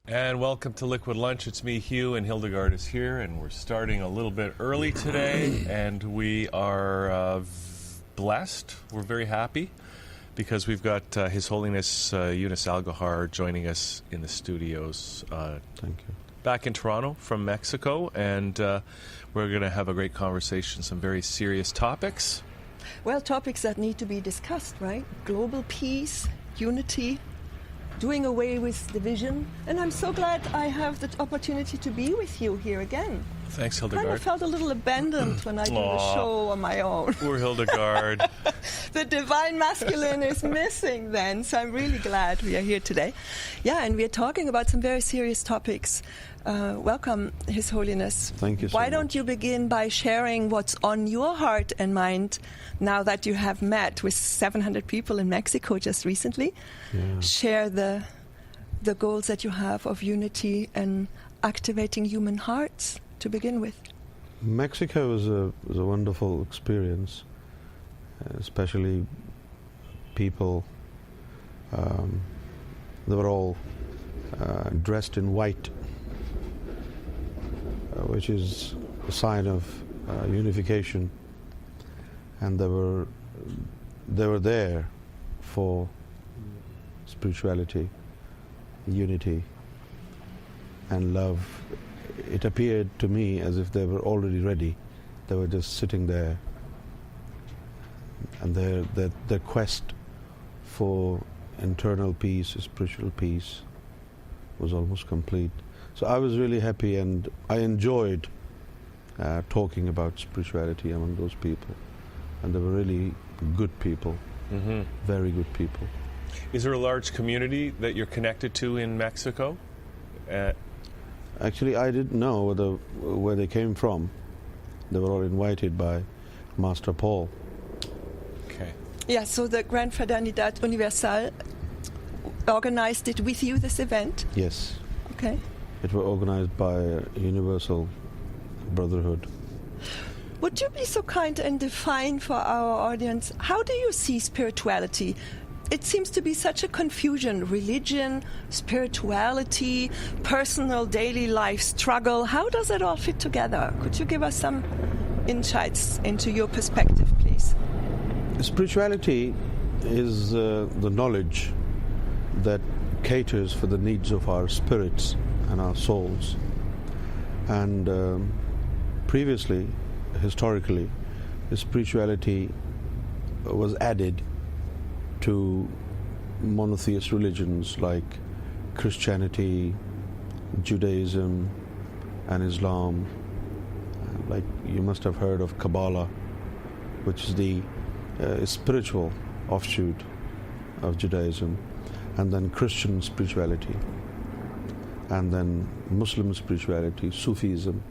And welcome to Liquid Lunch. It's me, Hugh, and Hildegard is here, and we're starting a little bit early today, and we are blessed. We're very happy because we've got His Holiness Younus Algohar joining us in the studios. Thank you. Back in Toronto from Mexico, and we're going to have a great conversation, some very serious topics. Well, topics that need to be discussed, right? Global peace, unity, doing away with division. And I'm so glad I have the opportunity to be with you here again. Thanks, I Hildegard. felt a little abandoned when I do the show on my own. Poor Hildegard. The divine masculine is missing then, so I'm really glad we are here today. Yeah, and we are talking about some very serious topics. Welcome, His Holiness. Thank you so Why much. don't you begin by sharing what's on your heart and mind now that you have met with 700 people in Mexico just recently? Yeah. Share the goals that you have of unity and activating human hearts to begin with. Mexico was a wonderful experience, especially people. They were all dressed in white, which is a sign of unification, and they were there for spirituality, unity, and love. It appeared to me as if they were already ready. They were just sitting there, and their quest for internal peace, spiritual peace, was almost complete. So I was really happy, and I enjoyed talking about spirituality among those people. And they were really good people, very good people. Is there a large community that you're connected to in Mexico? Actually, I didn't know where they came from. They were all invited by Master Paul. Okay. Yeah, so the Grand Fraternidad Universal organized it with you, this event? Yes. Okay. It was organized by Universal Brotherhood. Would you be so kind and define for our audience, how do you see spirituality? It seems to be such a confusion. Religion, spirituality, personal daily life struggle. How does it all fit together? Could you give us some insights into your perspective, please? Spirituality is the knowledge that caters for the needs of our spirits and our souls. And previously, historically, spirituality was added to monotheist religions like Christianity, Judaism, and Islam. Like you must have heard of Kabbalah, which is the spiritual offshoot of Judaism, and then Christian spirituality, and then Muslim spirituality, Sufism.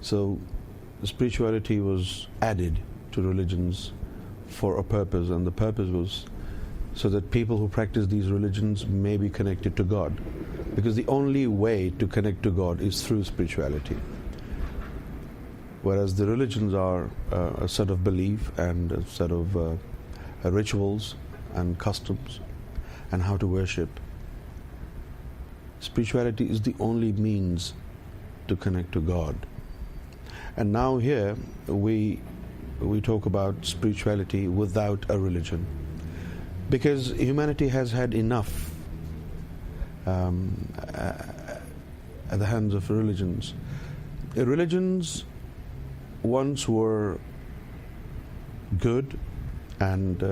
So spirituality was added to religions for a purpose, and the purpose was so that people who practice these religions may be connected to God, because the only way to connect to God is through spirituality. Whereas the religions are a set of belief and a set of rituals and customs and how to worship. Spirituality is the only means to connect to God. And now here we talk about spirituality without a religion, because humanity has had enough at the hands of religions. Religions once were good, and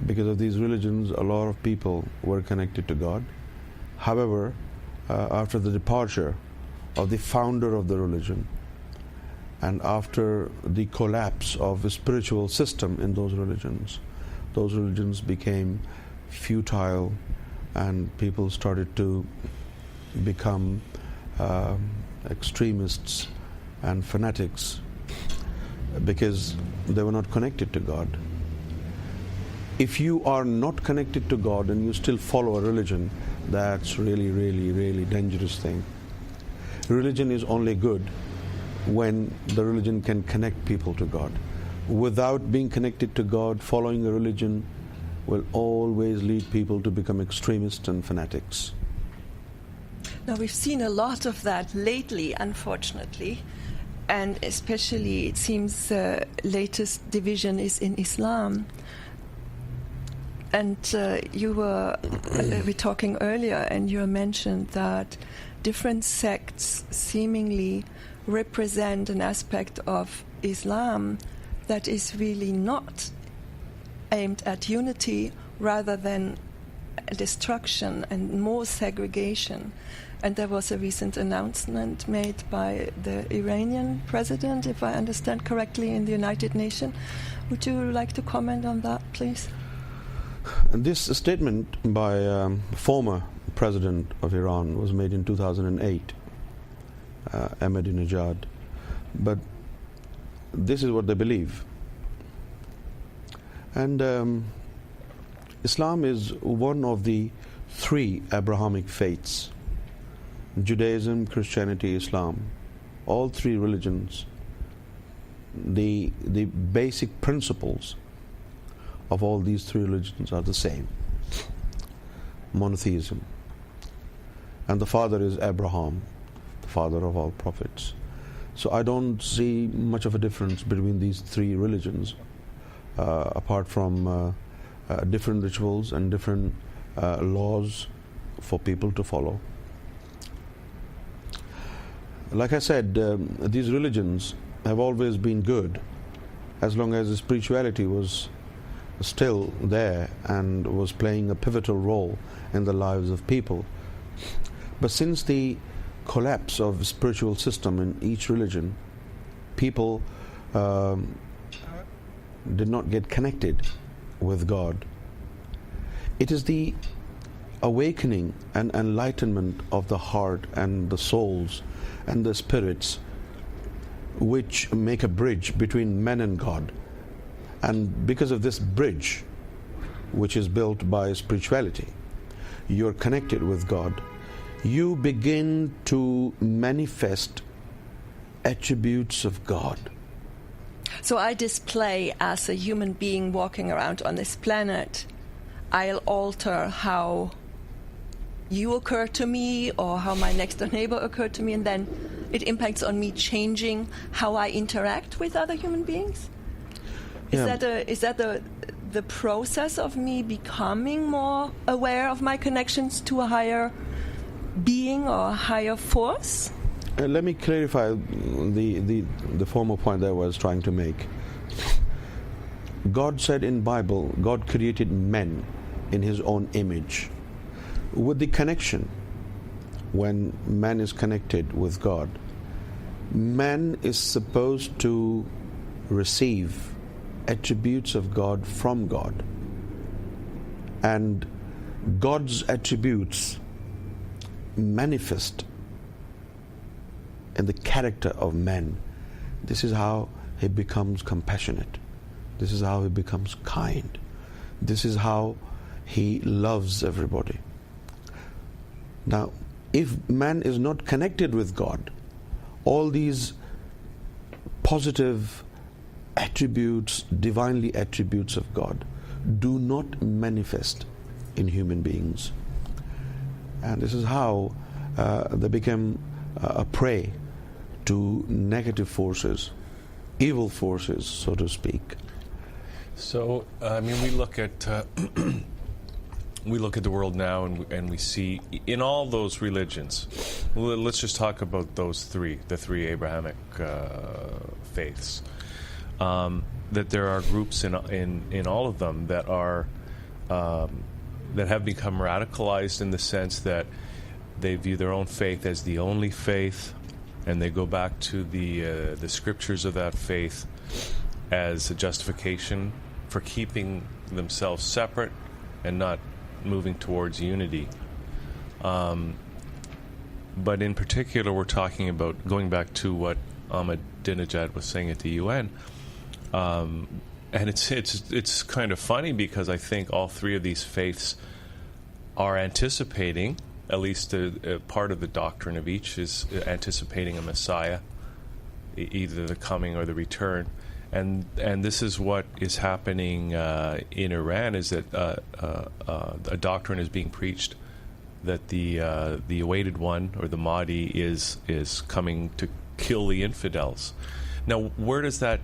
because of these religions, a lot of people were connected to God. However, after the departure of the founder of the religion, and after the collapse of the spiritual system in those religions became futile, and people started to become extremists and fanatics because they were not connected to God. If you are not connected to God and you still follow a religion, that's really, really, really dangerous thing. Religion is only good when the religion can connect people to God. Without being connected to God, following a religion will always lead people to become extremists and fanatics. Now, we've seen a lot of that lately, unfortunately, and especially it seems the latest division is in Islam. And you were talking earlier, and you mentioned that different sects seemingly represent an aspect of Islam that is really not aimed at unity, rather than destruction and more segregation. And there was a recent announcement made by the Iranian president, if I understand correctly, in the United Nations. Would you like to comment on that, please? This statement by former president of Iran was made in 2008, Ahmadinejad. But this is what they believe. And Islam is one of the three Abrahamic faiths: Judaism, Christianity, Islam. All three religions, the basic principles of all these three religions are the same: monotheism. And the father is Abraham, the father of all prophets. So I don't see much of a difference between these three religions, apart from different rituals and different laws for people to follow. Like I said, these religions have always been good as long as the spirituality was still there and was playing a pivotal role in the lives of people. But since the collapse of spiritual system in each religion, people did not get connected with God. It is the awakening and enlightenment of the heart and the souls and the spirits which make a bridge between man and God. And because of this bridge, which is built by spirituality, you're connected with God. You begin to manifest attributes of God. So I display, as a human being walking around on this planet, I'll alter how you occur to me or how my next door neighbor occurred to me, and then it impacts on me changing how I interact with other human beings? Yeah. Is that the process of me becoming more aware of my connections to a higher being or a higher force? Let me clarify the former point that I was trying to make. God said in Bible, God created men in his own image. With the connection, when man is connected with God, man is supposed to receive attributes of God from God. And God's attributes manifest in the character of man. This is how he becomes compassionate. This is how he becomes kind. This is how he loves everybody. Now, if man is not connected with God, all these positive attributes, divinely attributes of God, do not manifest in human beings. And this is how they become a prey to negative forces, evil forces, so to speak. So, I mean, we look at the world now, and we see in all those religions. Let's just talk about those three, the three Abrahamic faiths. That there are groups in all of them that are that have become radicalized in the sense that they view their own faith as the only faith, and they go back to the scriptures of that faith as a justification for keeping themselves separate and not moving towards unity. But in particular, we're talking about going back to what Ahmadinejad was saying at the UN. And it's kind of funny because I think all three of these faiths are anticipating, at least a part of the doctrine of each is anticipating a Messiah, either the coming or the return. And this is what is happening in Iran, is that a doctrine is being preached that the awaited one, or the Mahdi, is coming to kill the infidels. Now, where does that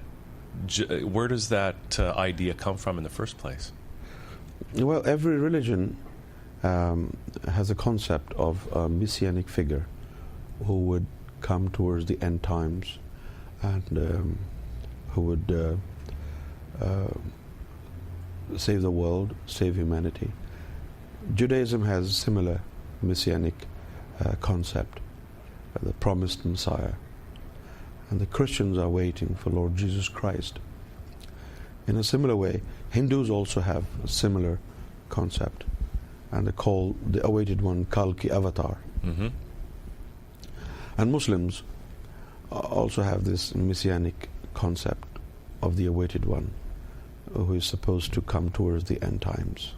idea come from in the first place? Well, every religion has a concept of a messianic figure who would come towards the end times and who would save the world, save humanity. Judaism has a similar messianic concept, the promised Messiah. And the Christians are waiting for Lord Jesus Christ. In a similar way, Hindus also have a similar concept, and they call the awaited one Kalki Avatar. Mm-hmm. And Muslims also have this messianic concept of the awaited one, who is supposed to come towards the end times.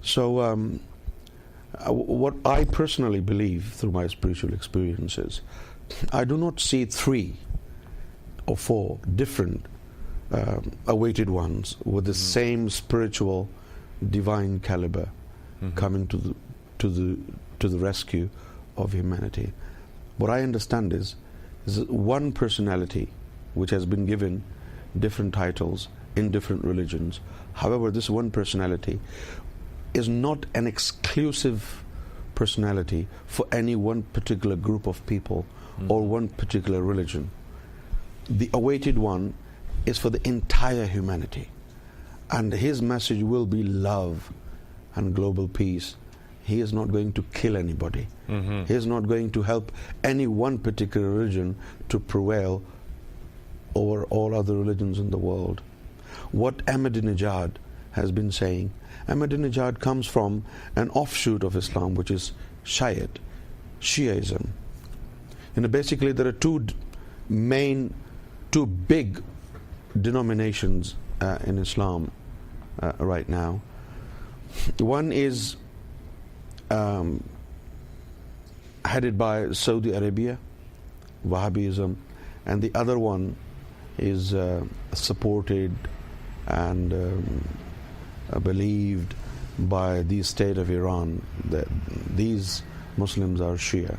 So what I personally believe through my spiritual experiences, I do not see 3 or 4 different awaited ones with the same spiritual divine caliber coming to the rescue of humanity. What I understand is one personality which has been given different titles in different religions. However, this one personality is not an exclusive personality for any one particular group of people or one particular religion. The awaited one is for the entire humanity, and his message will be love and global peace. He is not going to kill anybody. He is not going to help any one particular religion to prevail over all other religions in the world. What Ahmadinejad has been saying, Ahmadinejad comes from an offshoot of Islam, which is Shiaism. Basically there are two big denominations in Islam right now. One is headed by Saudi Arabia, Wahhabism, and the other one is supported and believed by the state of Iran, that these Muslims are Shia.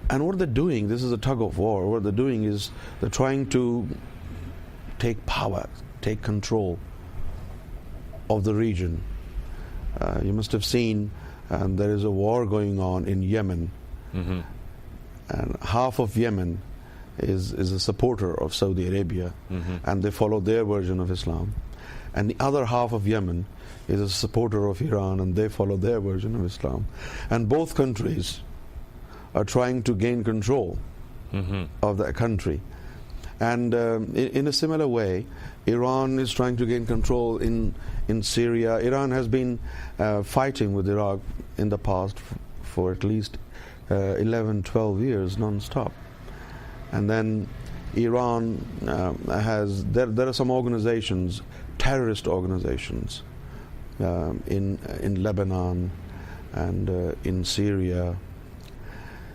And what they're doing, this is a tug of war, what they're doing is they're trying to take power, take control of the region. You must have seen there is a war going on in Yemen, and half of Yemen is a supporter of Saudi Arabia, and they follow their version of Islam. And the other half of Yemen is a supporter of Iran, and they follow their version of Islam. And both countries are trying to gain control of that country. And in a similar way, Iran is trying to gain control in Syria. Iran has been fighting with Iraq in the past for at least 11, 12 years non-stop. And then Iran there are some organizations, terrorist organizations in Lebanon and in Syria.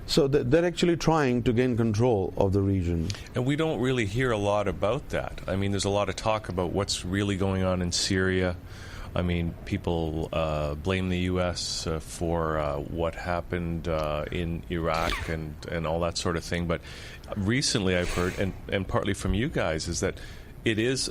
So they're actually trying to gain control of the region. And we don't really hear a lot about that. I mean, there's a lot of talk about what's really going on in Syria. I mean, people blame the U.S. For what happened in Iraq and all that sort of thing. But recently I've heard, and partly from you guys, is that it is,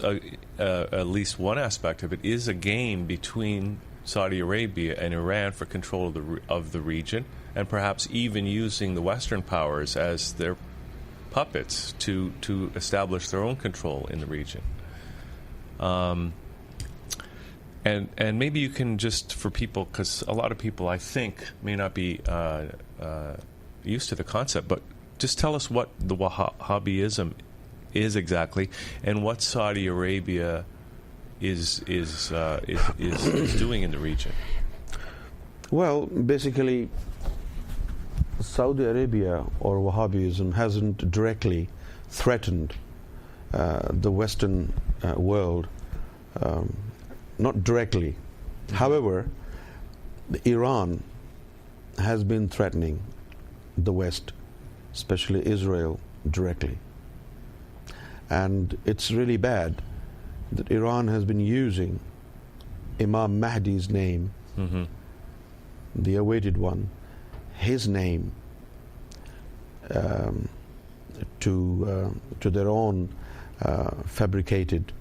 at least one aspect of it, is a game between Saudi Arabia and Iran for control of the region, and perhaps even using the Western powers as their puppets to establish their own control in the region. And maybe you can just, for people, because a lot of people, I think, may not be used to the concept, but just tell us what the Wahhabism is exactly, and what Saudi Arabia is doing in the region. Well, basically, Saudi Arabia or Wahhabism hasn't directly threatened the Western world, not directly. However, Iran has been threatening the West, especially Israel, directly. And it's really bad that Iran has been using Imam Mahdi's name the awaited one, his name to their own fabricated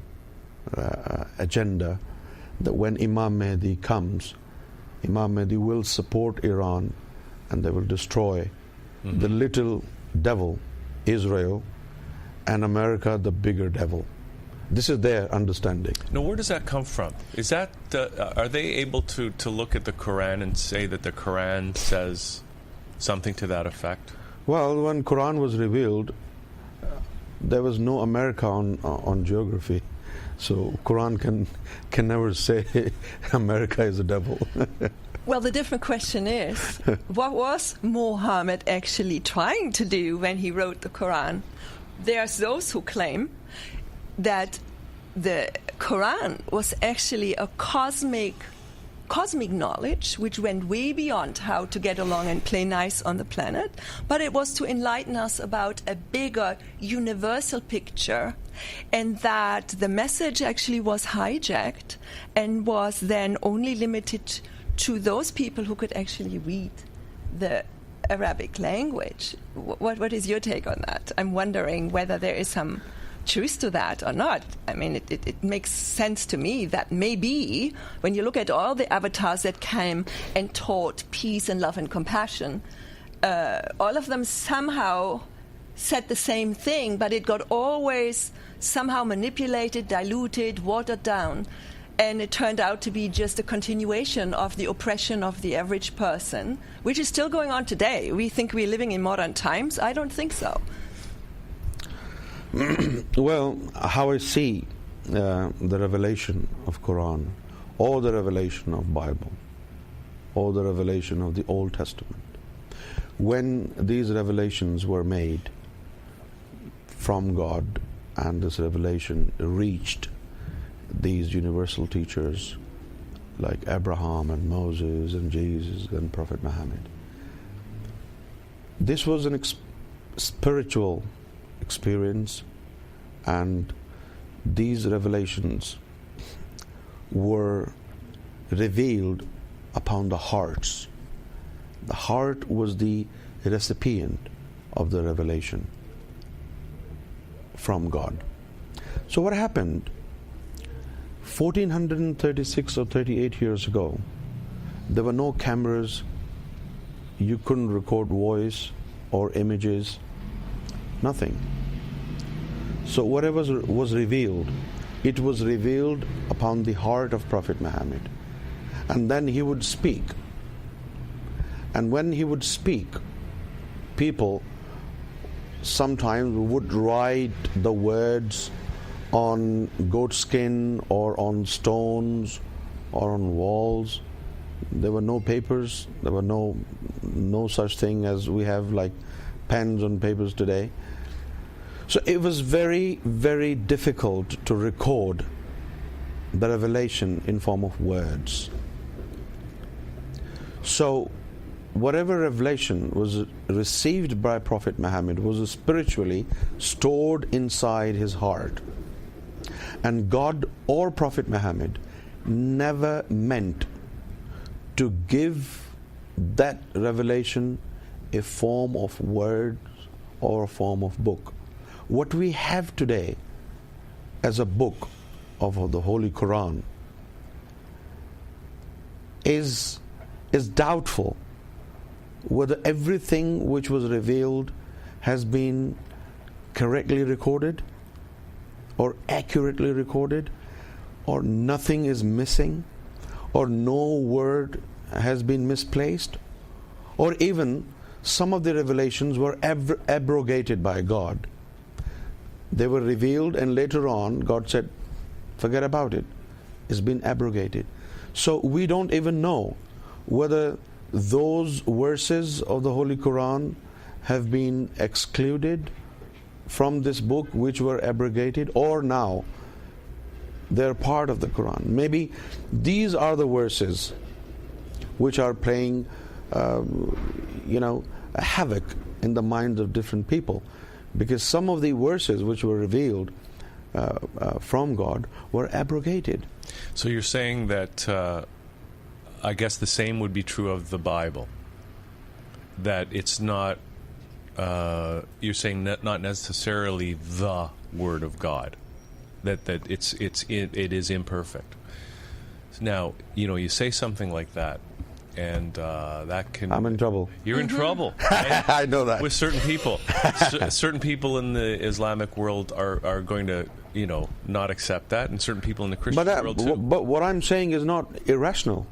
agenda, that when Imam Mahdi comes, Imam Mahdi will support Iran and they will destroy the little devil, Israel, and America, the bigger devil. This is their understanding. Now, where does that come from? Is that are they able to look at the Quran and say that the Quran says something to that effect? Well, when Quran was revealed, there was no America on geography, so Quran can never say America is a devil. Well, the different question is, what was Muhammad actually trying to do when he wrote the Quran? There's those who claim that the Quran was actually a cosmic knowledge which went way beyond how to get along and play nice on the planet, but it was to enlighten us about a bigger universal picture, and that the message actually was hijacked and was then only limited to those people who could actually read the Arabic language. What is your take on that? I'm wondering whether there is some truth to that or not. I mean, it makes sense to me that maybe when you look at all the avatars that came and taught peace and love and compassion, all of them somehow said the same thing, but it got always somehow manipulated, diluted, watered down. And it turned out to be just a continuation of the oppression of the average person, which is still going on today. We think we're living in modern times. I don't think so. Well, how I see the revelation of Quran, or the revelation of Bible, or the revelation of the Old Testament, when these revelations were made from God and this revelation reached these universal teachers like Abraham and Moses and Jesus and Prophet Muhammad, this was an spiritual experience, and these revelations were revealed upon the hearts. The heart was the recipient of the revelation from God. So what happened? 1436 or 38 years ago, there were no cameras, you couldn't record voice or images, nothing. So whatever was revealed, it was revealed upon the heart of Prophet Muhammad. And then he would speak. And when he would speak, people sometimes would write the words on goat skin or on stones or on walls. There were no papers, there were no such thing as we have like pens on papers today. So it was very, very difficult to record the revelation in form of words. So whatever revelation was received by Prophet Muhammad was spiritually stored inside his heart. And God or Prophet Muhammad never meant to give that revelation a form of words or a form of book. What we have today as a book of the Holy Quran is doubtful whether everything which was revealed has been correctly recorded or accurately recorded, or nothing is missing, or no word has been misplaced, or even some of the revelations were abrogated by God. They were revealed and later on God said, forget about it. It's been abrogated. So we don't even know whether those verses of the Holy Quran have been excluded from this book which were abrogated, or now they're part of the Quran. Maybe these are the verses which are playing havoc in the minds of different people, because some of the verses which were revealed from God were abrogated. So you're saying that I guess the same would be true of the Bible. That it's not, you're saying not necessarily the Word of God. That it is imperfect. Now, you say something like that, and that can... I'm in trouble. You're in trouble. I know that. With certain people. Certain people in the Islamic world are going to, not accept that, and certain people in the Christian world too. But what I'm saying is not irrational.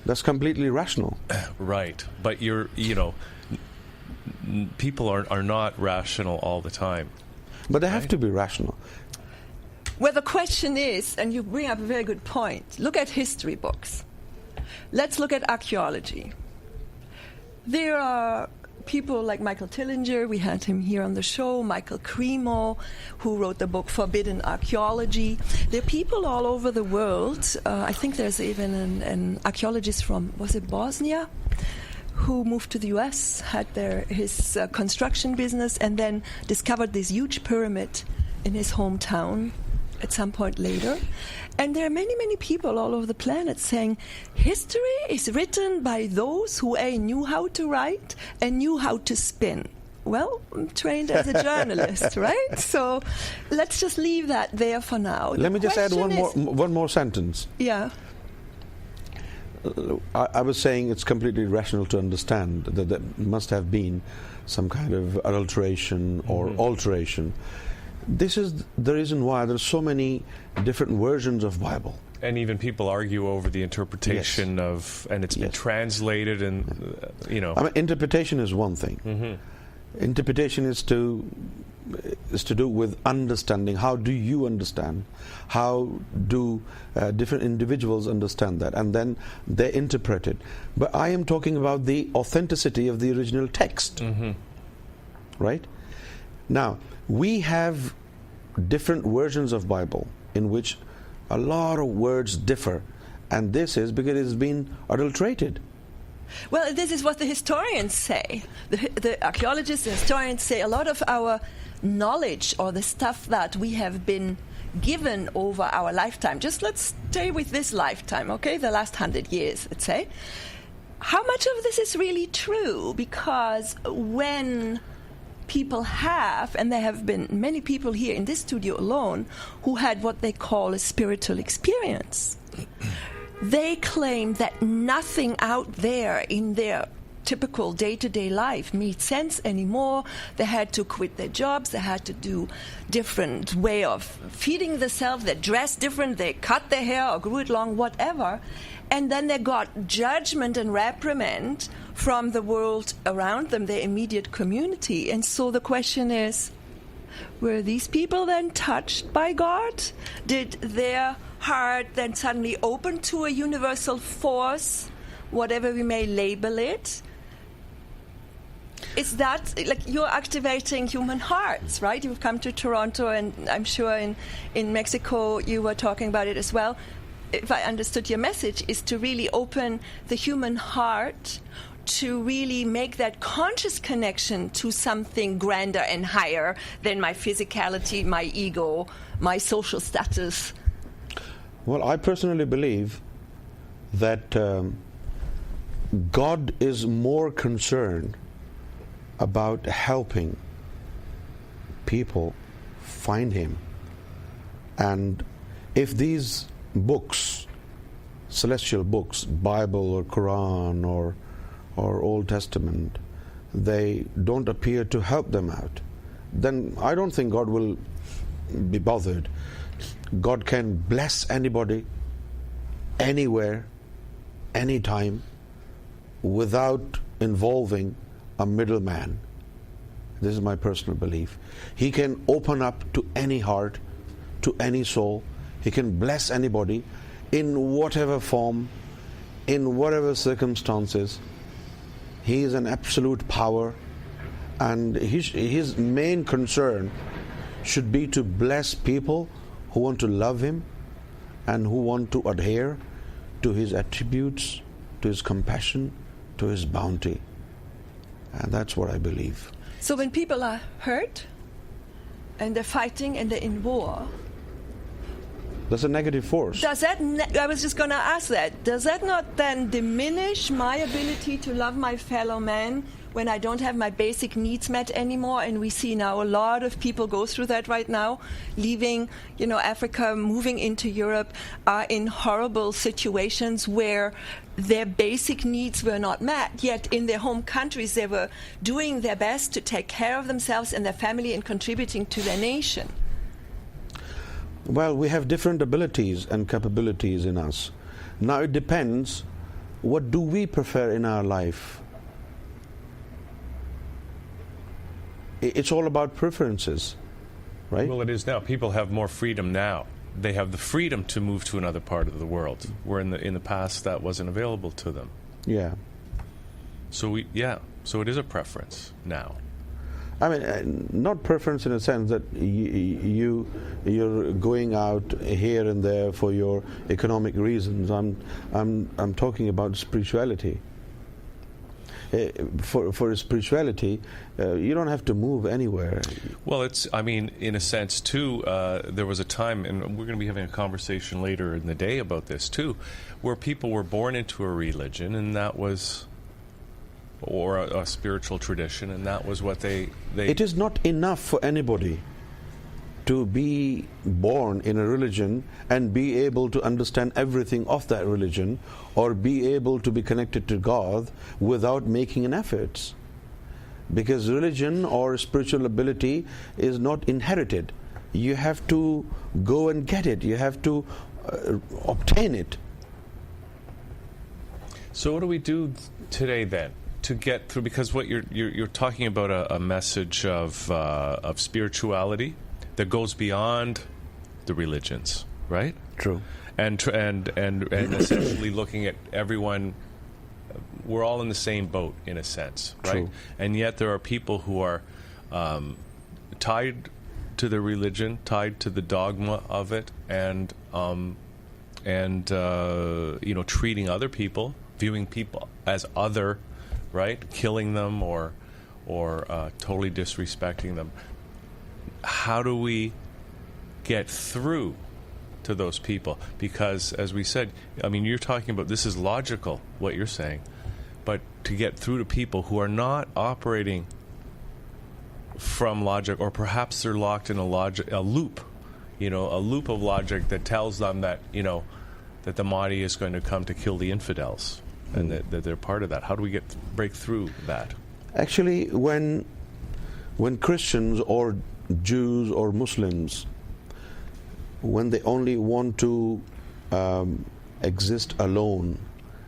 That's completely rational. Right. But people are not rational all the time. But they have to be rational. Well, the question is, and you bring up a very good point, look at history books. Let's look at archaeology. There are people like Michael Tillinger, we had him here on the show, Michael Cremo, who wrote the book Forbidden Archaeology. There are people all over the world. I think there's even an archaeologist from, was it Bosnia? Who moved to the US, had his construction business, and then discovered this huge pyramid in his hometown at some point later. And there are many, many people all over the planet saying history is written by those who knew how to write and knew how to spin. Well, I'm trained as a journalist, right? So let's just leave that there for now. Let me just add one more sentence. Yeah. I was saying it's completely rational to understand that there must have been some kind of adulteration or alteration. This is the reason why there's so many different versions of Bible. And even people argue over the interpretation of, and it's been translated, and I mean, interpretation is one thing. Interpretation is to do with understanding. How do you understand? How do different individuals understand that? And then they interpret it. But I am talking about the authenticity of the original text. Right? Now, we have different versions of Bible in which a lot of words differ, and this is because it has been adulterated. Well, this is what the historians say. The archaeologists, the historians say a lot of our knowledge, or the stuff that we have been given over our lifetime, just let's stay with this lifetime, okay, the last 100 years, let's say, how much of this is really true? Because when people have, and there have been many people here in this studio alone who had what they call a spiritual experience, they claim that nothing out there in their typical day-to-day life made sense anymore. They had to quit their jobs, they had to do different way of feeding themselves, they dressed different, they cut their hair or grew it long, whatever. And then they got judgment and reprimand from the world around them, their immediate community. And so the question is, were these people then touched by God? Did their heart then suddenly open to a universal force, whatever we may label it? Is that, like, you're activating human hearts, right? You've come to Toronto, and I'm sure in Mexico you were talking about it as well. If I understood your message, is to really open the human heart to really make that conscious connection to something grander and higher than my physicality, my ego, my social status. Well, I personally believe that God is more concerned about helping people find Him. And if these books, celestial books, Bible or Quran or Old Testament, they don't appear to help them out, then I don't think God will be bothered. God can bless anybody, anywhere, anytime, without involving a middleman. This is my personal belief. He can open up to any heart, to any soul. He can bless anybody in whatever form, in whatever circumstances. He is an absolute power, and his main concern should be to bless people who want to love Him and who want to adhere to His attributes, to His compassion, to His bounty. And that's what I believe. So when people are hurt and they're fighting and they're in war, That's a negative force. Does that, I was just going to ask that, does that not then diminish my ability to love my fellow man when I don't have my basic needs met anymore? And we see now a lot of people go through that right now, leaving, Africa, moving into Europe, are in horrible situations where their basic needs were not met, yet in their home countries they were doing their best to take care of themselves and their family and contributing to their nation. Well, we have different abilities and capabilities in us. Now it depends, what do we prefer in our life? It's all about preferences, right? Well, it is now. People have more freedom now. They have the freedom to move to another part of the world, where in the past that wasn't available to them. Yeah. So it is a preference now. I mean, not preference in a sense that you're going out here and there for your economic reasons. I'm talking about spirituality. For spirituality, you don't have to move anywhere. Well, in a sense, too, there was a time, and we're going to be having a conversation later in the day about this, too, where people were born into a religion, and that was, or a spiritual tradition, and that was what they... It is not enough for anybody to be born in a religion and be able to understand everything of that religion or be able to be connected to God without making an effort. Because religion or spiritual ability is not inherited. You have to go and get it. You have to obtain it. So what do we do today then to get through? Because what you're talking about a message of spirituality that goes beyond the religions, right? True. And essentially looking at everyone, we're all in the same boat in a sense, right? True. And yet there are people who are tied to the religion, tied to the dogma of it, and treating other people, viewing people as other, right? Killing them or totally disrespecting them. How do we get through to those people? Because, as we said, you're talking about this is logical, what you're saying, but to get through to people who are not operating from logic, or perhaps they're locked in a loop of logic that tells them that, that the Mahdi is going to come to kill the infidels, and that they're part of that. How do we break through that? Actually, when Christians or Jews or Muslims, when they only want to exist alone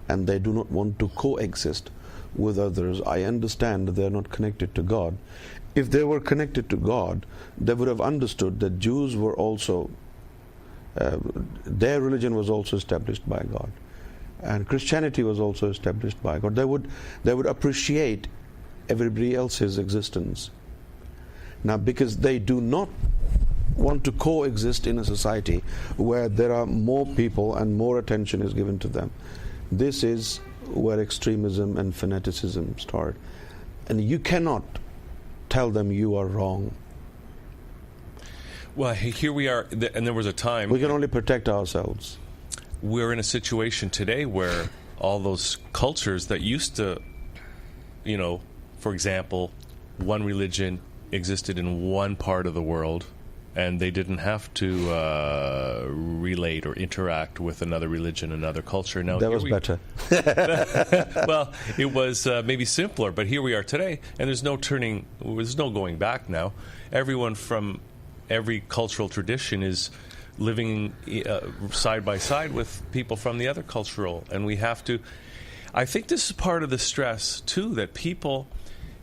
and they do not want to coexist with others, I understand that they are not connected to God. If they were connected to God, they would have understood that Jews were also, their religion was also established by God, and Christianity was also established by God. They would appreciate everybody else's existence. Now, because they do not want to coexist in a society where there are more people and more attention is given to them, this is where extremism and fanaticism start. And you cannot tell them you are wrong. Well, here we are, and there was a time... We can only protect ourselves. We're in a situation today where all those cultures that used to, for example, one religion existed in one part of the world, and they didn't have to relate or interact with another religion, another culture. Now that was better. Well, it was maybe simpler, but here we are today, and there's no going back now. Everyone from every cultural tradition is living side by side with people from the other cultural, and we have to... I think this is part of the stress, too, that people...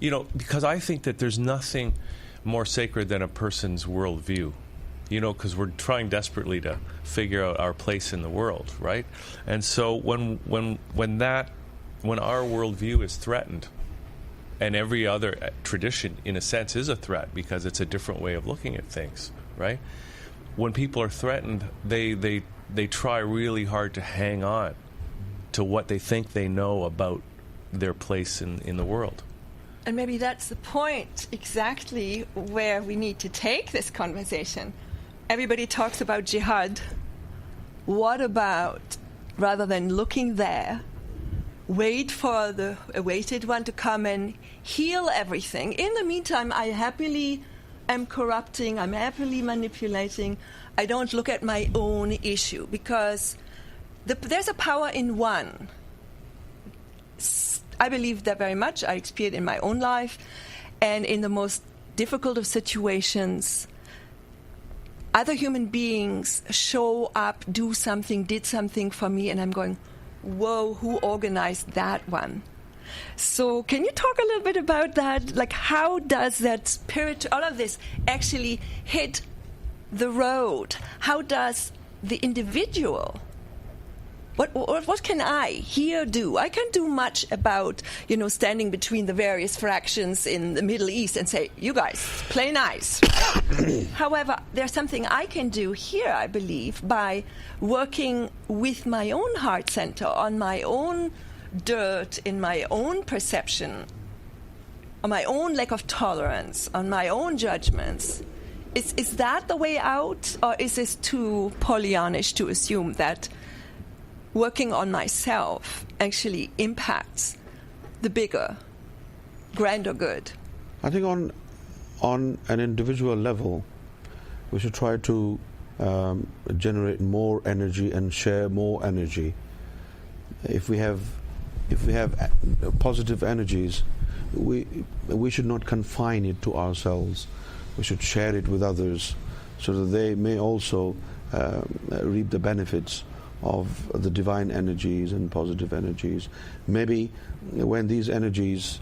because I think that there's nothing more sacred than a person's worldview, because we're trying desperately to figure out our place in the world, right? And so when our worldview is threatened, and every other tradition, in a sense, is a threat because it's a different way of looking at things, right? When people are threatened, they try really hard to hang on to what they think they know about their place in the world. And maybe that's the point exactly where we need to take this conversation. Everybody talks about jihad, what about, rather than looking there, wait for the awaited one to come and heal everything? In the meantime, I happily am corrupting, I'm happily manipulating. I don't look at my own issue, because there's a power in one. I believe that very much. I experience it in my own life, and in the most difficult of situations, other human beings show up, do something, did something for me, and I'm going, whoa, who organized that one? So can you talk a little bit about that? Like, how does that spirit, all of this, actually hit the road? How does the individual, what can I here do? I can't do much about, standing between the various fractions in the Middle East and say, you guys, play nice. However, there's something I can do here, I believe, by working with my own heart center, on my own dirt, in my own perception, on my own lack of tolerance, on my own judgments. Is that the way out, or is this too Pollyannish to assume that working on myself actually impacts the bigger, grander good? I think on an individual level, we should try to generate more energy and share more energy. If we have positive energies, we should not confine it to ourselves. We should share it with others, so that they may also reap the benefits of the divine energies and positive energies. Maybe when these energies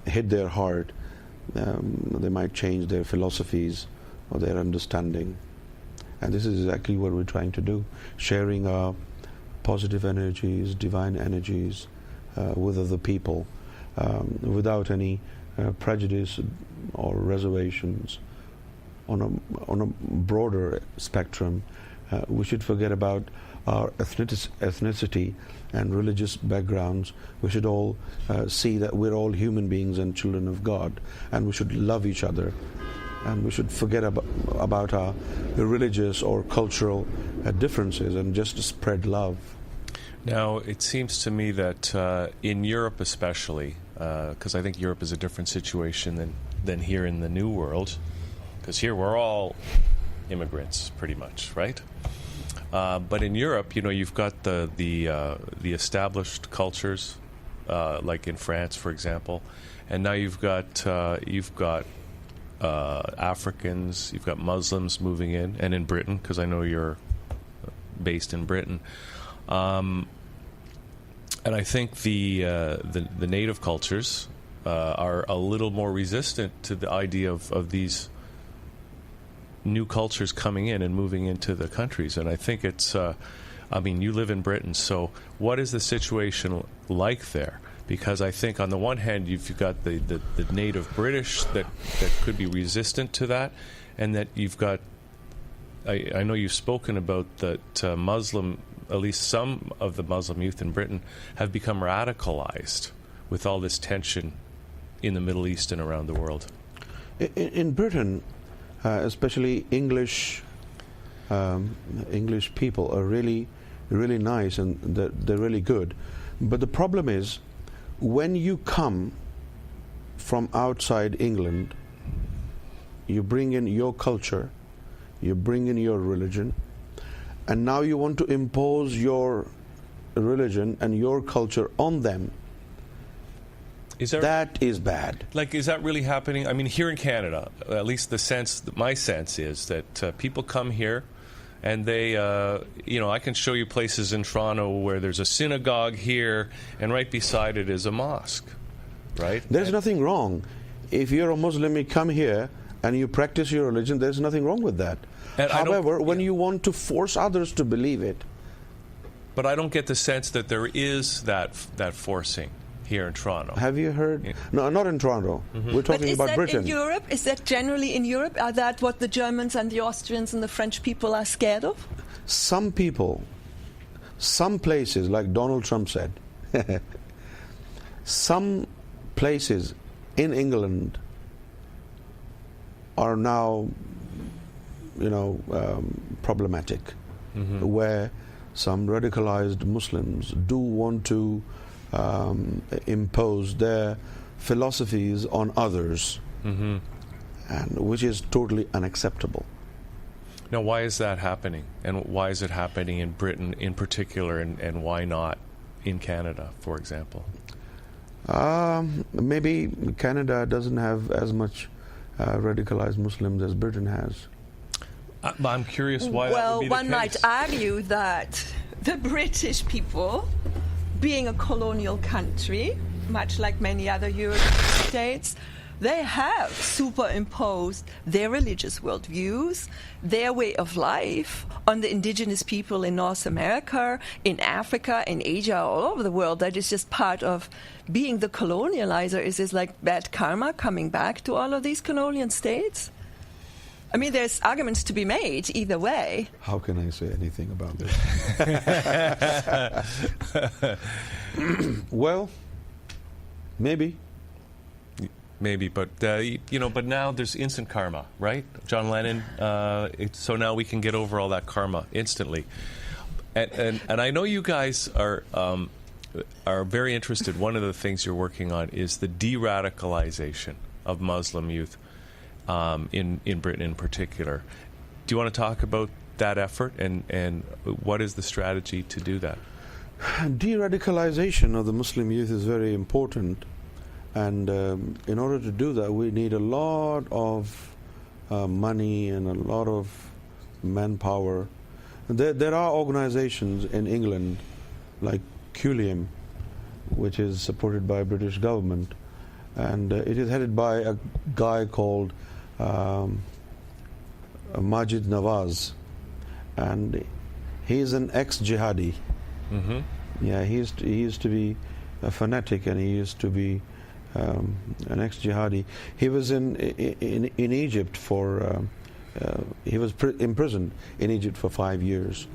hit their heart, they might change their philosophies or their understanding. And this is exactly what we're trying to do, sharing our positive energies, divine energies with other people, without any prejudice or reservations. On a broader spectrum, we should forget about our ethnicity and religious backgrounds. We should all see that we're all human beings and children of God, and we should love each other, and we should forget about our religious or cultural differences and just spread love. Now, it seems to me that in Europe especially, because I think Europe is a different situation than here in the New World, because here we're all immigrants pretty much, right? But in Europe, you've got the established cultures, like in France, for example, and now you've got Africans, you've got Muslims moving in, and in Britain, because I know you're based in Britain, and I think the native cultures are a little more resistant to the idea of these new cultures coming in and moving into the countries. And I think it's, you live in Britain, so what is the situation like there? Because I think on the one hand, you've got the native British that could be resistant to that, and that you've got, I know you've spoken about that Muslim, at least some of the Muslim youth in Britain have become radicalized with all this tension in the Middle East and around the world. In Britain, especially English people are really, really nice, and they're really good. But the problem is, when you come from outside England, you bring in your culture, you bring in your religion, and now you want to impose your religion and your culture on them. That is bad. Like, is that really happening? I mean, here in Canada, at least my sense is that people come here and they, I can show you places in Toronto where there's a synagogue here and right beside it is a mosque, right? There's nothing wrong. If you're a Muslim, you come here and you practice your religion, there's nothing wrong with that. And however, when you want to force others to believe it. But I don't get the sense that there is that forcing here in Toronto. Have you heard? Yeah. No, not in Toronto. Mm-hmm. We're talking about Britain. In Europe? Is that generally in Europe? Are that what the Germans and the Austrians and the French people are scared of? Some people, some places, like Donald Trump said, some places in England are now, problematic. where some radicalized Muslims do want to impose their philosophies on others, and which is totally unacceptable. Now, why is that happening? And why is it happening in Britain in particular, and why not in Canada, for example? Maybe Canada doesn't have as much radicalized Muslims as Britain has. I'm curious why that Well, would be the one might case. argue that the British people, being a colonial country, much like many other European states, they have superimposed their religious worldviews, their way of life on the indigenous people in North America, in Africa, in Asia, all over the world. That is just part of being the colonializer. Is this like bad karma coming back to all of these colonial states? I mean, there's arguments to be made either way. How can I say anything about this? Well, maybe. Maybe, but but now there's instant karma, right? John Lennon. So now we can get over all that karma instantly. And I know you guys are very interested. One of the things you're working on is the de-radicalization of Muslim youth in Britain in particular. Do you want to talk about that effort and what is the strategy to do that? De-radicalization of the Muslim youth is very important. And in order to do that, we need a lot of money and a lot of manpower. There are organizations in England like Culium, which is supported by British government, and it is headed by a guy called Majid Nawaz, and he's an ex-jihadi. Yeah, he used to be a fanatic, and he used to be an ex-jihadi. He was in Egypt for he was imprisoned in Egypt for 5 years,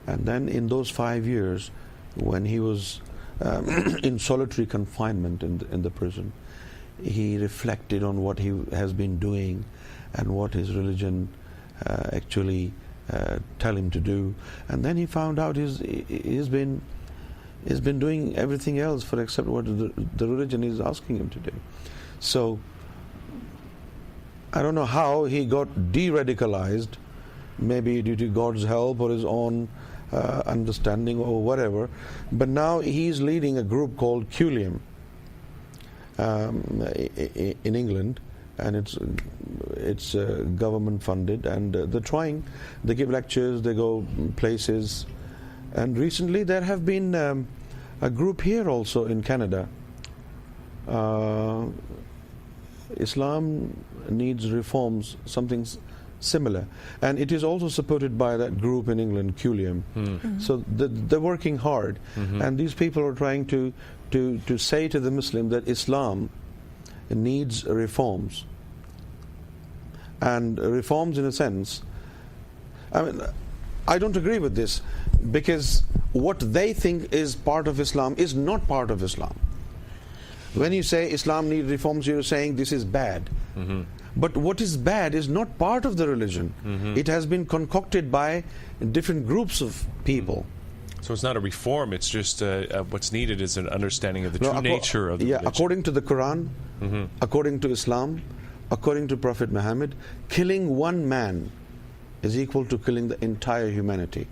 and then in those 5 years, when he was in solitary confinement in the prison, he reflected on what he has been doing and what his religion actually tell him to do, and then he found out he's been doing everything else for except what the religion is asking him to do. So I don't know how he got de-radicalized, maybe due to God's help or his own understanding or whatever, but now he's leading a group called Culium in England, and it's government funded, and they give lectures, they go places. And recently there have been a group here also in Canada. Islam needs reforms, something similar. And it is also supported by that group in England, Culium. So they're working hard. And these people are trying to say to the Muslim that Islam needs reforms. And reforms in a sense, I mean, I don't agree with this, because what they think is part of Islam is not part of Islam. When you say Islam needs reforms, you're saying this is bad. But what is bad is not part of the religion. It has been concocted by different groups of people. So it's not a reform, it's just what's needed is an understanding of the true nature of the religion. According to the Quran, according to Islam, according to Prophet Muhammad, killing one man is equal to killing the entire humanity.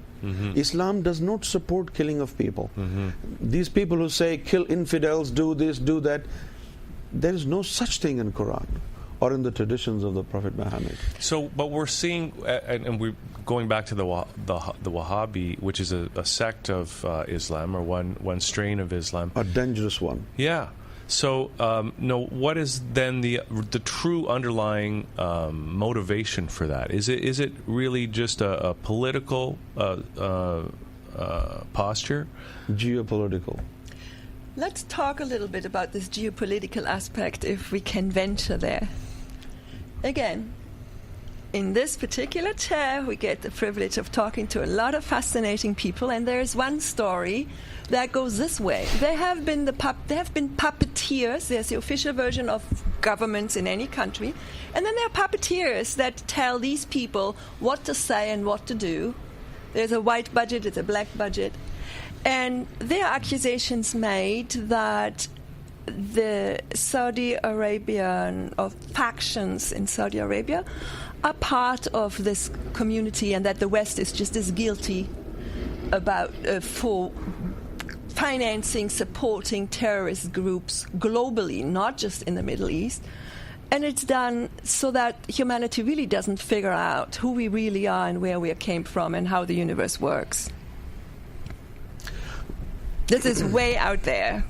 Islam does not support killing of people. These people who say kill infidels, do this, do that, there is no such thing in Quran or in the traditions of the Prophet Muhammad. So, but we're seeing, and we're going back to the Wahhabi, which is a sect of Islam, or one strain of Islam. A dangerous one. Yeah. So, what is then the true underlying motivation for that? Is it really just a political posture? Geopolitical. Let's talk a little bit about this geopolitical aspect, if we can venture there. Again, in this particular chair, we get the privilege of talking to a lot of fascinating people, and there is one story that goes this way. They have been puppeteers. There's the official version of governments in any country, and then there are puppeteers that tell these people what to say and what to do, There's a white budget, there's a black budget. And there are accusations made that the Saudi Arabian, or factions in Saudi Arabia, are part of this community, and that the West is just as guilty about for financing, supporting terrorist groups globally, not just in the Middle East. And it's done so that humanity really doesn't figure out who we really are and where we came from and how the universe works. This is way out there,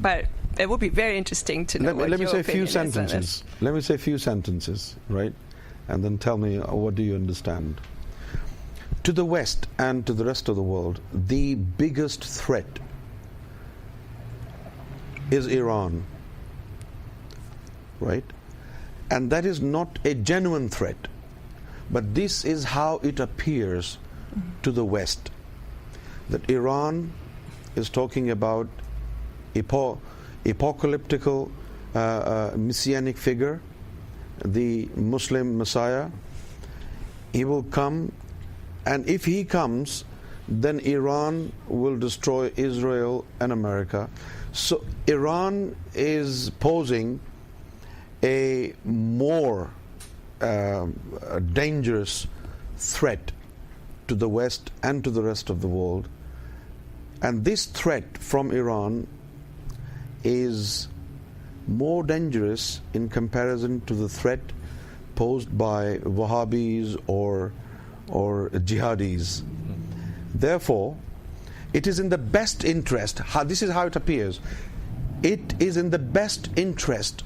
but it would be very interesting to know. Let me say a few sentences. Let me say a few sentences, right? And then tell me, what do you understand? To the West and to the rest of the world, the biggest threat is Iran, right? And that is not a genuine threat, but this is how it appears to the West, that Iran is talking about apocalyptical messianic figure, the Muslim Messiah. He will come, and if he comes, then Iran will destroy Israel and America. So Iran is posing a more dangerous threat to the West and to the rest of the world. And this threat from Iran is more dangerous in comparison to the threat posed by Wahhabis or jihadis. Therefore, it is in the best interest, this is how it appears, it is in the best interest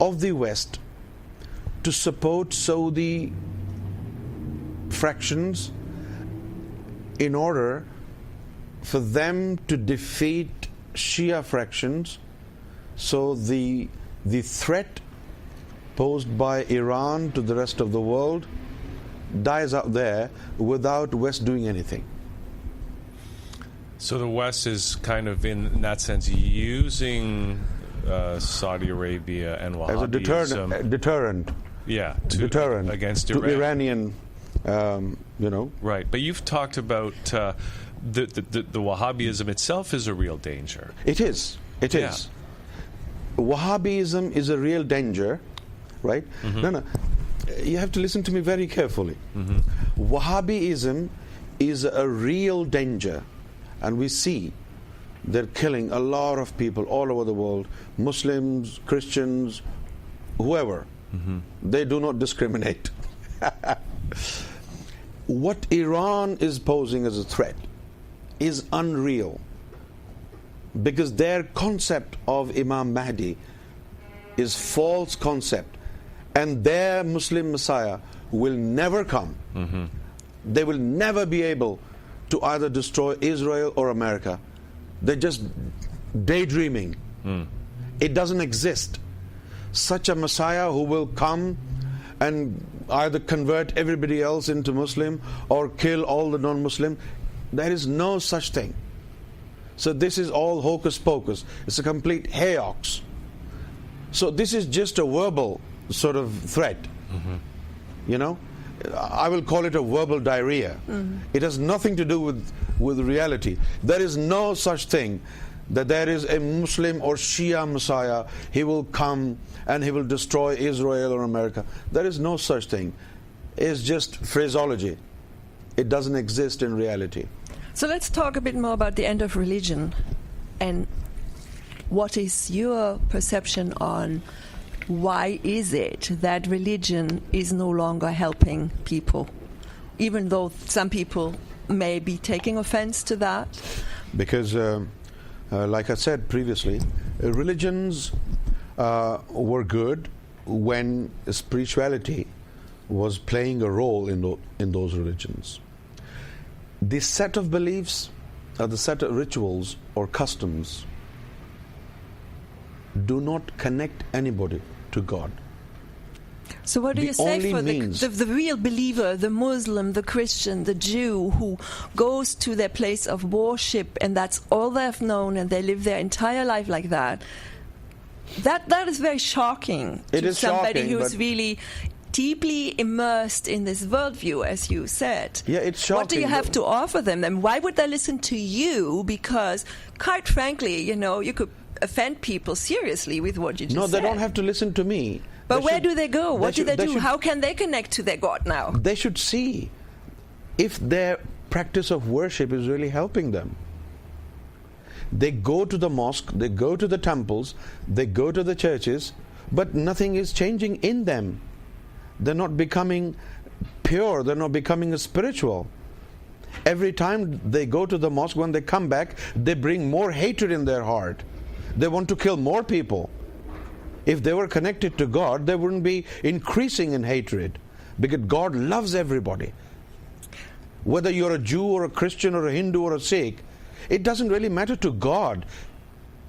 of the West to support Saudi fractions in order for them to defeat Shia fractions. So the threat posed by Iran to the rest of the world dies out there without West doing anything. So the West is kind of, in that sense, using Saudi Arabia and Wahhabism as a deterrent. Yeah, deterrent against to Iran. Iranian, Right, but you've talked about the Wahhabism itself is a real danger. It is. It is. Wahhabism is a real danger, right? Mm-hmm. No. You have to listen to me very carefully. Mm-hmm. Wahhabism is a real danger, and we see they're killing a lot of people all over the world, Muslims, Christians, whoever. Mm-hmm. They do not discriminate. What Iran is posing as a threat is unreal, because their concept of Imam Mahdi is false concept, and their Muslim Messiah will never come. Mm-hmm. They will never be able to either destroy Israel or America. They're just daydreaming. It doesn't exist. Such a Messiah who will come and either convert everybody else into Muslim or kill all the non-Muslim, there is no such thing. So this is all hocus pocus. It's a complete hayox. So this is just a verbal sort of threat. Mm-hmm. You know, I will call it a verbal diarrhea. Mm-hmm. It has nothing to do with reality. There is no such thing that there is a Muslim or Shia Messiah. He will come and he will destroy Israel or America. There is no such thing. It's just phraseology. It doesn't exist in reality. So let's talk a bit more about the end of religion, and what is your perception on why is it that religion is no longer helping people, even though some people may be taking offense to that? Because like I said previously, religions were good when spirituality was playing a role in those religions. The set of beliefs, the set of rituals or customs do not connect anybody to God. So what do you say for the real believer, the Muslim, the Christian, the Jew, who goes to their place of worship and that's all they've known and they live their entire life like that? That is very shocking to somebody who's really deeply immersed in this worldview, as you said. Yeah, it's shocking. What do you have to offer them? And why would they listen to you? Because, quite frankly, you could offend people seriously with what you just said. No, they don't have to listen to me. But where do they go? What do they do? How can they connect to their God now? They should see if their practice of worship is really helping them. They go to the mosque, they go to the temples, they go to the churches, but nothing is changing in them. They're not becoming pure, they're not becoming spiritual. Every time they go to the mosque, when they come back, they bring more hatred in their heart. They want to kill more people. If they were connected to God, they wouldn't be increasing in hatred, because God loves everybody. Whether you're a Jew or a Christian or a Hindu or a Sikh, it doesn't really matter to God.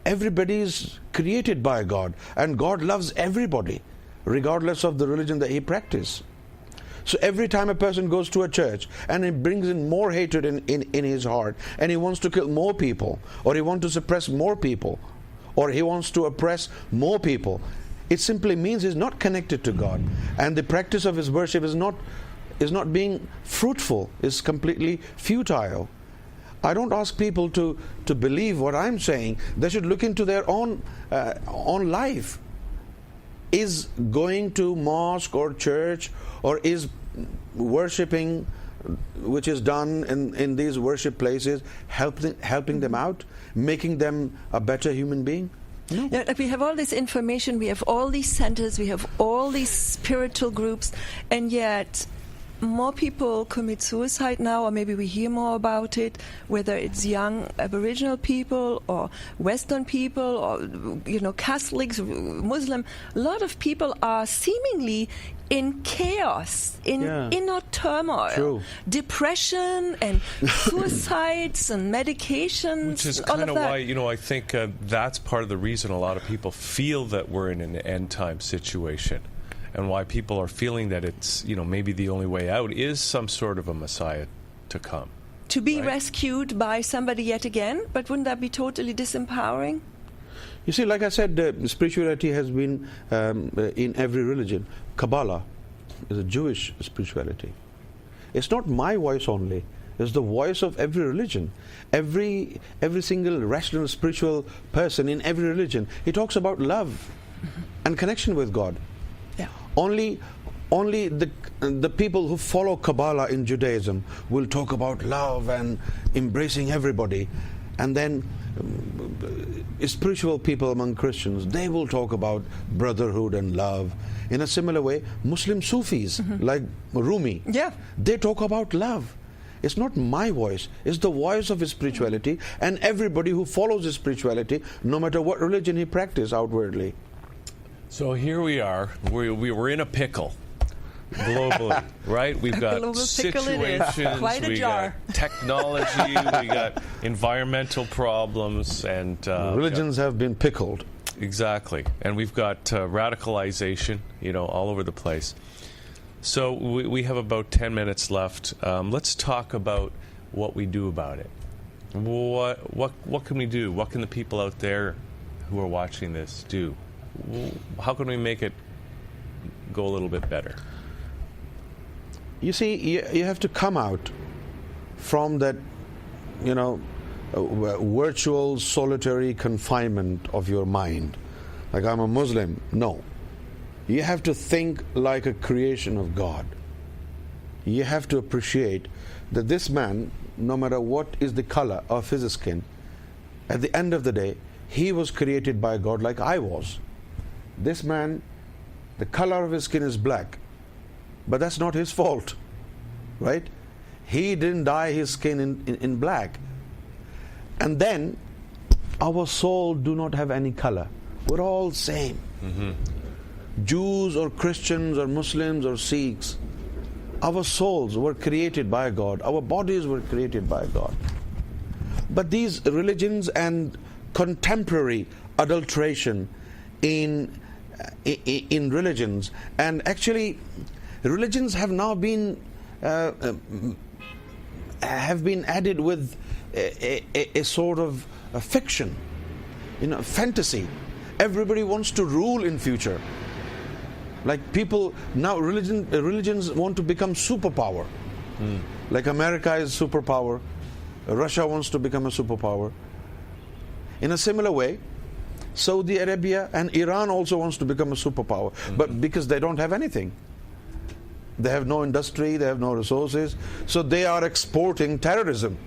Everybody is created by God, and God loves everybody, regardless of the religion that he practices. So every time a person goes to a church and he brings in more hatred in his heart, and he wants to kill more people, or he wants to suppress more people, or he wants to oppress more people, it simply means he's not connected to God, and the practice of his worship is not being fruitful, is completely futile. I don't ask people to believe what I'm saying. They should look into their own life. Is going to mosque or church, or is worshipping, which is done in these worship places, helping them out, making them a better human being? No. Yeah, we have all this information, we have all these centers, we have all these spiritual groups, and yet more people commit suicide now, or maybe we hear more about it, whether it's young Aboriginal people or Western people or Catholics, Muslim. A lot of people are seemingly in chaos, in inner turmoil. True. Depression and suicides and medications. Which is kind of why, I think that's part of the reason a lot of people feel that we're in an end time situation. And why people are feeling that it's, maybe the only way out is some sort of a Messiah to come. To be rescued by somebody yet again? But wouldn't that be totally disempowering? You see, like I said, spirituality has been in every religion. Kabbalah is a Jewish spirituality. It's not my voice only. It's the voice of every religion. Every single rational spiritual person in every religion, he talks about love and connection with God. Yeah. Only the people who follow Kabbalah in Judaism will talk about love and embracing everybody. And then spiritual people among Christians, they will talk about brotherhood and love. In a similar way, Muslim Sufis, like Rumi, they talk about love. It's not my voice, it's the voice of his spirituality, and everybody who follows his spirituality, no matter what religion he practices outwardly. So here we are. We're in a pickle globally, right? We've got situations, quite a we jar. got technology, we got environmental problems, and religions have been pickled. Exactly, and we've got radicalization, all over the place. So we have about 10 minutes left. Let's talk about what we do about it. What can we do? What can the people out there who are watching this do? How can we make it go a little bit better? You see, you have to come out from that, virtual solitary confinement of your mind. Like, I'm a Muslim. No. You have to think like a creation of God. You have to appreciate that this man, no matter what is the color of his skin, at the end of the day, he was created by God like I was. This man, the color of his skin is black, but that's not his fault, right? He didn't dye his skin in black. And then our soul do not have any color. We're all same. Jews or Christians or Muslims or Sikhs, our souls were created by God. Our bodies were created by God. But these religions and contemporary adulteration in religions, and actually religions have now been added with a sort of a fiction, fantasy. Everybody wants to rule in future. Like people now, religions want to become superpower. Like America is superpower, Russia wants to become a superpower. In a similar way, Saudi Arabia and Iran also wants to become a superpower, but because they don't have anything. They have no industry, they have no resources, so they are exporting terrorism.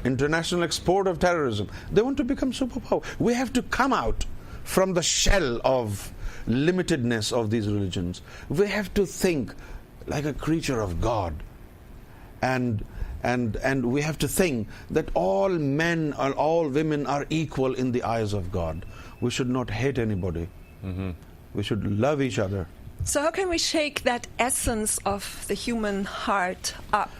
International export of terrorism. They want to become superpower. We have to come out from the shell of limitedness of these religions. We have to think like a creature of God. And we have to think that all men or all women are equal in the eyes of God. We should not hate anybody. We should love each other. So how can we shake that essence of the human heart up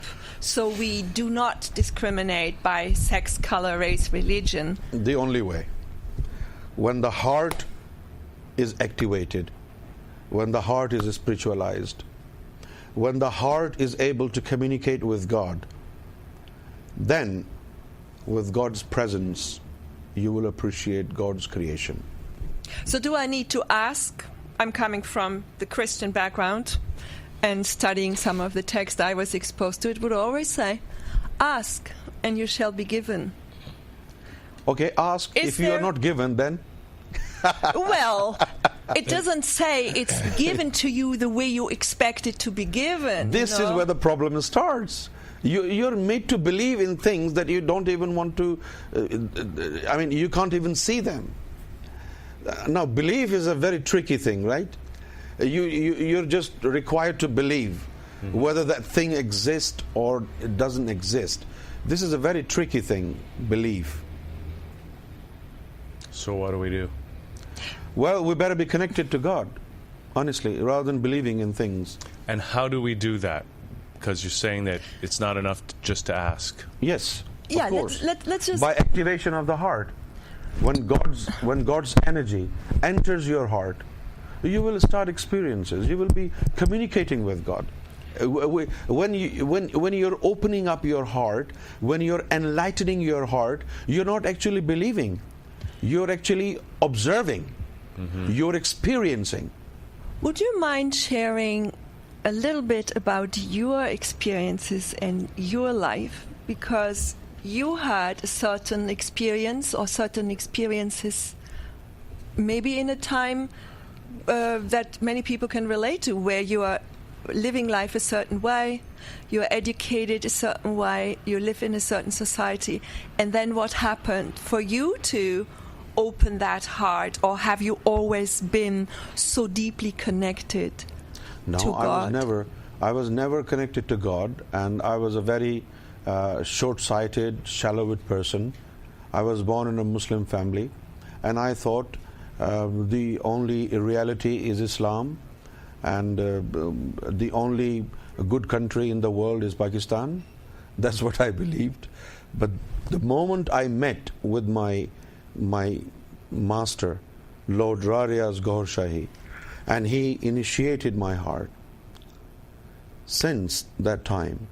so we do not discriminate by sex, color, race, religion? The only way. When the heart is activated, when the heart is spiritualized, when the heart is able to communicate with God, then with God's presence, you will appreciate God's creation. So do I need to ask? I'm coming from the Christian background and studying some of the text I was exposed to. It would always say, ask and you shall be given. Okay, ask. If you are not given, then? Well, it doesn't say it's given to you the way you expect it to be given. This is where the problem starts. You're made to believe in things that you don't even want to, you can't even see them. Now, belief is a very tricky thing, right? You're just required to believe whether that thing exists or it doesn't exist. This is a very tricky thing, belief. So what do we do? Well, we better be connected to God, honestly, rather than believing in things. And how do we do that? Because you're saying that it's not enough just to ask. Yes, yeah, of course. Let's just... By activation of the heart. When God's energy enters your heart, you will start experiences. You will be communicating with God. When you're opening up your heart, when you're enlightening your heart, you're not actually believing. You're actually observing. You're experiencing. Would you mind sharing a little bit about your experiences in your life? Because you had a certain experience or certain experiences maybe in a time that many people can relate to, where you are living life a certain way, you are educated a certain way, you live in a certain society, and then what happened for you to open that heart? Or have you always been so deeply connected to God? I was never connected to God, and I was a very short-sighted, shallow-witted person. I was born in a Muslim family, and I thought the only reality is Islam, and the only good country in the world is Pakistan. That's what I believed. But the moment I met with my master, Lord Radicalize Shahi, and he initiated my heart, since that time,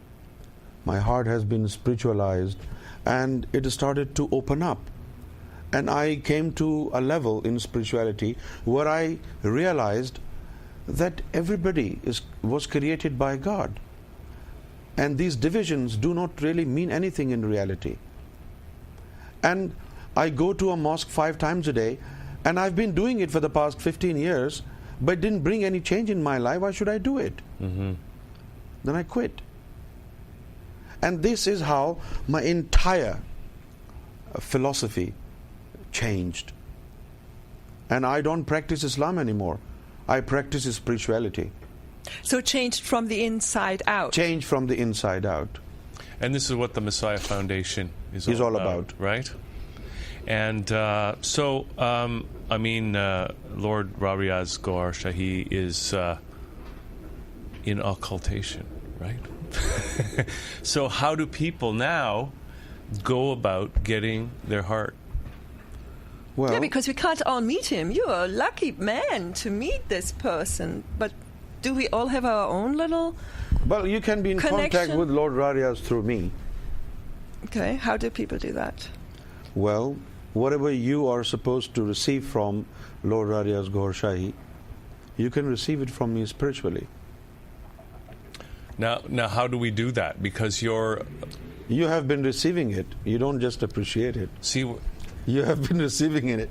my heart has been spiritualized and it started to open up. And I came to a level in spirituality where I realized that everybody was created by God. And these divisions do not really mean anything in reality. And I go to a mosque 5 times a day, and I've been doing it for the past 15 years, but it didn't bring any change in my life. Why should I do it? Then I quit. And this is how my entire philosophy changed. And I don't practice Islam anymore. I practice spirituality. So changed from the inside out. Changed from the inside out. And this is what the Messiah Foundation is all about, right? And Lord Radicalize Algohar Shahi is in occultation, right? So how do people now go about getting their heart? Well, yeah, because we can't all meet him. You're a lucky man to meet this person. But do we all have our own little Well, you can be in contact with Lord Radicalize through me. Okay, how do people do that? Well, whatever you are supposed to receive from Lord Radicalize Algohar Shahi, You can receive it from me spiritually. Now, how do we do that? Because You have been receiving it. You don't just appreciate it. see, You have been receiving it.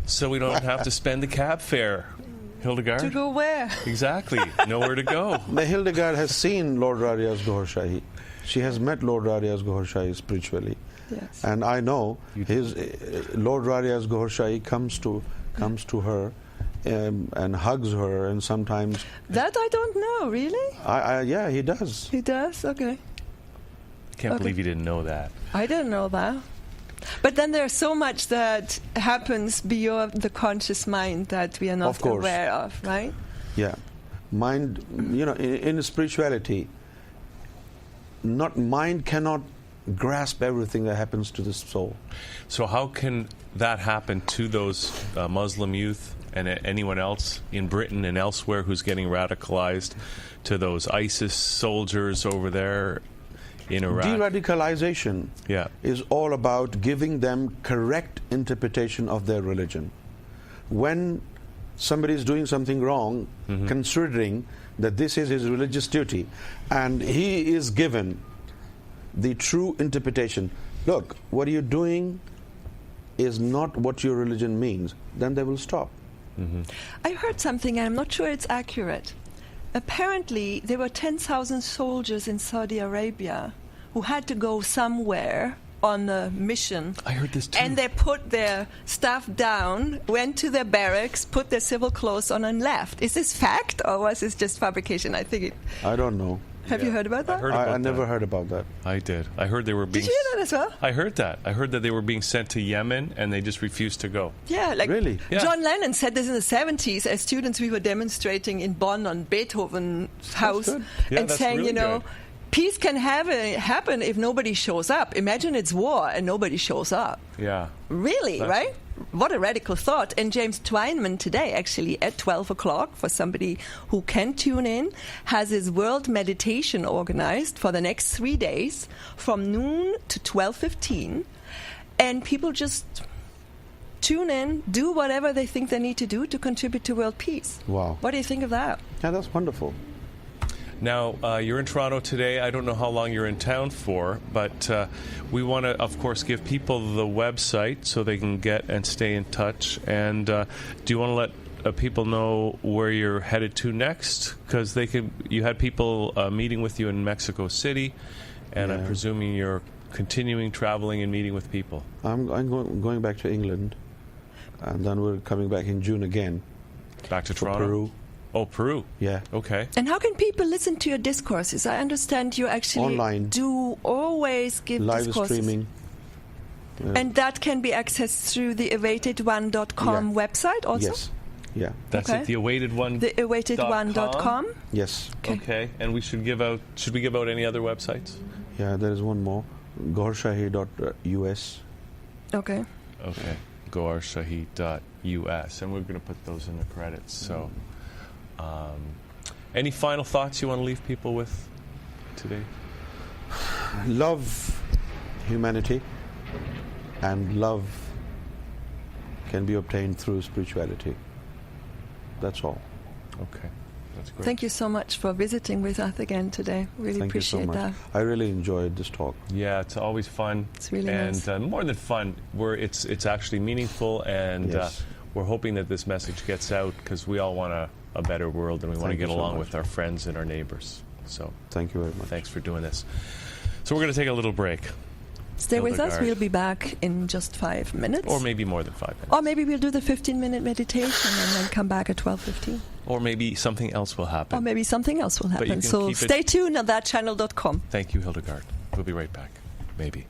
so we don't have to spend the cab fare, Hildegard. To go where? Exactly, nowhere to go. The Hildegard has seen Lord Radicalize Algohar Shahi. She has met Lord Radicalize Algohar Shahi spiritually. Yes. And I know his Lord Radicalize Algohar Shahi comes to her and hugs her, and sometimes That I don't know, really? yeah, he does. He does? Okay. I can't believe you didn't know that. I didn't know that. But then there's so much that happens beyond the conscious mind that we are not Of course. aware of, right? Yeah, mind. In spirituality, mind cannot grasp everything that happens to the soul. So how can that happen to those Muslim youth and anyone else in Britain and elsewhere who's getting radicalized, to those ISIS soldiers over there in Iraq? De-radicalization Yeah. is all about giving them correct interpretation of their religion. When somebody is doing something wrong, considering that this is his religious duty, and he is given the true interpretation, look, what you're doing is not what your religion means, then they will stop. I heard something, and I'm not sure it's accurate. Apparently, there were 10,000 soldiers in Saudi Arabia who had to go somewhere on a mission. I heard this too. And they put their stuff down, went to their barracks, put their civil clothes on, and left. Is this fact, or was this just fabrication? I think it. I don't know. Have you heard about that? I never heard about that. I did. I heard they were being... Did you hear that as well? I heard that. I heard that they were being sent to Yemen and they just refused to go. Yeah, like Really? Yeah. John Lennon said this in the 70s. As students, we were demonstrating in Bonn on Beethoven's house good. Yeah, and that's saying, really good. peace can happen if nobody shows up. Imagine it's war and nobody shows up. Yeah. Really, That's- right? What a radical thought. And James Twyman today, actually, at 12 o'clock, for somebody who can tune in, has his world meditation organized for the next 3 days from noon to 12:15. And people just tune in, do whatever they think they need to do to contribute to world peace. Wow. What do you think of that? Yeah, that's wonderful. Now, you're in Toronto today. I don't know how long you're in town for, but we want to, of course, give people the website so they can get and stay in touch. And do you want to let people know where you're headed to next? Because you had people meeting with you in Mexico City, and I'm presuming you're continuing traveling and meeting with people. I'm going back to England, and then we're coming back in June again. Back to For Toronto? Peru. Oh, Peru. Yeah. Okay. And how can people listen to your discourses? I understand you actually Online. do always give Live discourses. streaming. And that can be accessed through the awaitedone.com website also? Yes. Yeah. That's Okay. it, the awaited one. The awaitedone.com? Yes. Okay. And should we give out any other websites? Yeah, there is one more. goharshahi.us. Okay. Okay. goharshahi.us. And we're going to put those in the credits. So, any final thoughts you want to leave people with today? Love humanity, and love can be obtained through spirituality. That's all. Okay. That's great. Thank you so much for visiting with us again today. Really Thank you so appreciate much. that. I really enjoyed this talk. Yeah, it's always fun. It's really and nice. more than fun, it's actually meaningful, and Yes. we're hoping that this message gets out because we all want a better world, and we want to Thank you get so along much. with our friends and our neighbors. So Thank you very much. thanks for doing this. So we're going to take a little break, Stay with us. Hildegard. We'll be back in just 5 minutes. or maybe more than 5 minutes, Or maybe we'll do the 15-minute meditation and then come back at 12:15. or maybe something else will happen. Or maybe something else will But you happen. can So keep it- stay tuned on thatchannel.com. Thank you, Hildegard. We'll be right back. Maybe.